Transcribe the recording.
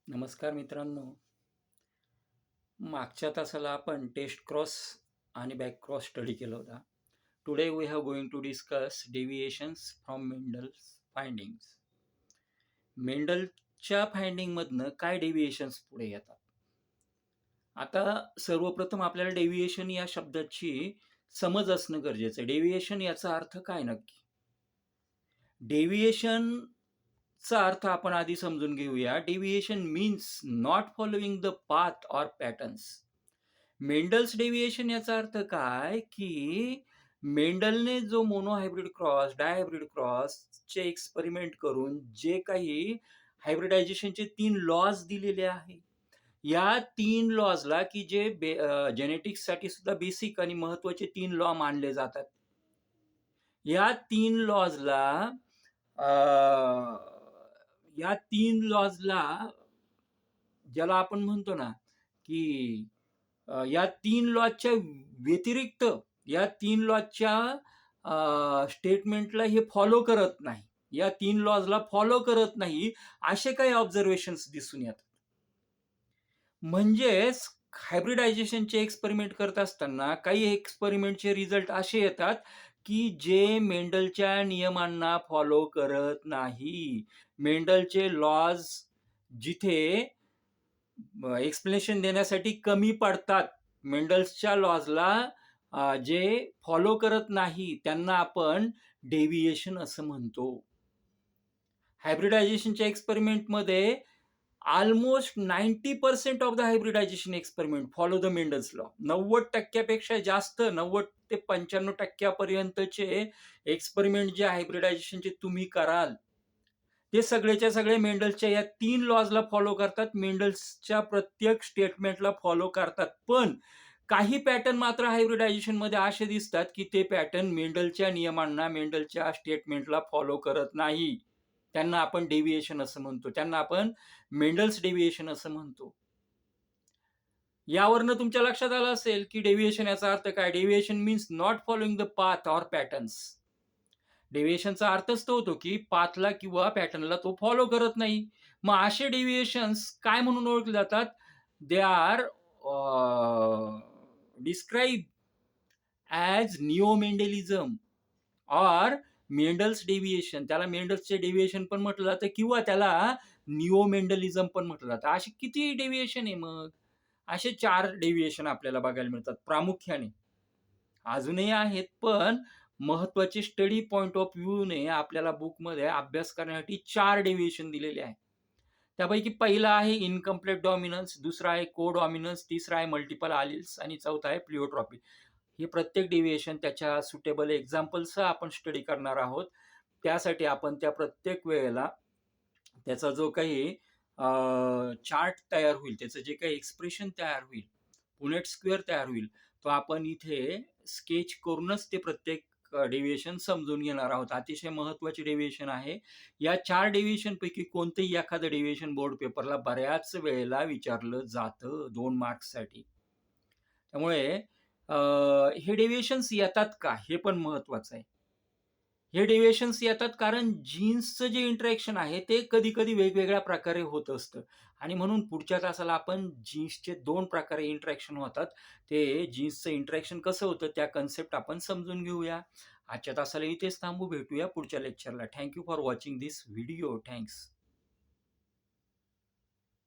नमस्कार मित्रांनो. मागच्या तासाला आपण टेस्ट क्रॉस आणि बॅक क्रॉस स्टडी केला होता. Today we have going to discuss deviations from Mendel's findings. मेंडलच्या फाइंडिंगमधनं काय डेव्हिएशन्स पुढे येतात? आता सर्वप्रथम आपल्याला डेव्हिएशन या शब्दाची समज असणं गरजेचं आहे. डेव्हिएशन याचा अर्थ काय नक्की? डेव्हिएशनचा अर्थ आपण आधी समजून घेऊया. Deviation means not following the path or patterns. Mendel's deviation याचा अर्थ काय, की मेंडलने जो मोनोहायब्रिड क्रॉस, डायहायब्रिड क्रॉसचे एक्सपेरिमेंट करून जे काही हायब्रिडायझेशनचे 3 लॉज दिलेले आहे, या 3 लॉजला की जे जेनेटिक्ससाठी सुद्धा बेसिक आणि महत्त्वाचे 3 लॉ मानले जातात. या 3 लॉजला या 3 लॉजला ज्याला आपण म्हणतो ना, की या 3 लॉजच्या व्यतिरिक्त या 3 लॉजच्या स्टेटमेंटला हे फॉलो करत नाही. या 3 लॉजला फॉलो करत नाही, असे काही ऑब्झर्वेशन्स दिसून येतात. म्हणजेच हायब्रिडायझेशनचे एक्सपेरिमेंट करत असताना काही एक्सपेरिमेंटचे रिझल्ट असे येतात, की जे मेंडलच्या नियमांना फॉलो करत नाही. मेंडलचे लॉज जिथे एक्सप्लेनेशन देण्यासाठी कमी पडतात, मेंडल्सच्या लॉजला जे फॉलो करत नाही त्यांना आपण डेव्हिएशन असं म्हणतो. हायब्रिडायझेशनच्या एक्सपेरिमेंटमध्ये almost 90% of the hybridization experiment follow the Mendel's law. 90% पेक्षा जास्त 90 ते 95% पर्यंतचे एक्सपेरिमेंट जे हायब्रिडायझेशनचे तुम्ही कराल, ते सगळेच्या सगळे मेंडल्सच्या या 3 लॉजला फॉलो करतात. मेंडल्सच्या प्रत्येक स्टेटमेंटला फॉलो करतात. पण काही पॅटर्न मात्र हायब्रिडायझेशनमध्ये असे दिसतात, की ते पॅटर्न मेंडलच्या नियमांना, मेंडलच्या स्टेटमेंटला फॉलो करत नाही. त्यांना आपण डेव्हिएशन असं म्हणतो. त्यांना आपण मेंडल्स डेव्हिएशन असं म्हणतो. यावरनं तुमच्या लक्षात आलं असेल, की डेव्हिएशन याचा अर्थ काय? Deviation means not following the path or patterns. डेव्हिएशनचा अर्थच तो होतो, की पाथला किंवा पॅटर्नला तो फॉलो करत नाही. मग असे डेव्हिएशन्स काय म्हणून ओळखले जातात? They are describe as neo Mendelism or Mendel's deviation. त्याला मेंडल्सचे डेव्हिएशन पण म्हटलं जातं किंवा त्याला निओ मेंडलिझम पण म्हटलं जातं. असे किती डेव्हिएशन आहे मग? असे 4 डेव्हिएशन आपल्याला बघायला मिळतात प्रामुख्याने. अजूनही आहेत, पण महत्त्वाचे स्टडी पॉइंट ऑफ व्ह्यूने आपल्याला बुकमध्ये अभ्यास करण्यासाठी 4 डेव्हिएशन दिलेले आहेत. त्यापैकी पहिला आहे इनकम्प्लीट डॉमिनन्स, दुसरा आहे को-डॉमिनन्स, तिसरा आहे मल्टिपल आलील्स आणि चौथा आहे प्लिओट्रॉपी. हे प्रत्येक डेव्हिएशन त्याच्या सुटेबल एक्झाम्पल्ससह आपण स्टडी करणार आहोत. त्यासाठी आपण त्या प्रत्येक वेळेला त्याचा जो काही चार्ट तयार होईल, त्याचं जे काही एक्सप्रेशन तयार होईल, पुनेट स्क्वेअर तयार होईल, तो आपण इथे स्केच करूनच ते प्रत्येक डेव्हिएशन समजून घेणार आहोत. अतिशय महत्त्वाचे डेव्हिएशन आहे. या 4 डेव्हिएशनपैकी कोणतेही एखादं डेव्हिएशन बोर्ड पेपरला बऱ्याच वेळेला विचारलं जातं 2 मार्क्ससाठी. त्यामुळे हे डेव्हिएशन्स येतात का? हे पण महत्त्वाचं आहे. हे डेव्हिएशन्स येतात कारण जीन्सचं जे इंटरॅक्शन आहे ते कधी-कधी वेगवेगळ्या प्रकारे होत असतं आणि म्हणून पुढच्या तासाला आपण जीन्सचे 2 प्रकारे इंटरॅक्शन होतात. ते जीन्सचं इंटरॅक्शन कसं होतं त्या कन्सेप्ट आपण समजून घेऊया. आजच्या तासाला इथेच थांबू. भेटूया पुढच्या लेक्चरला. Thank you for watching this video. Thanks.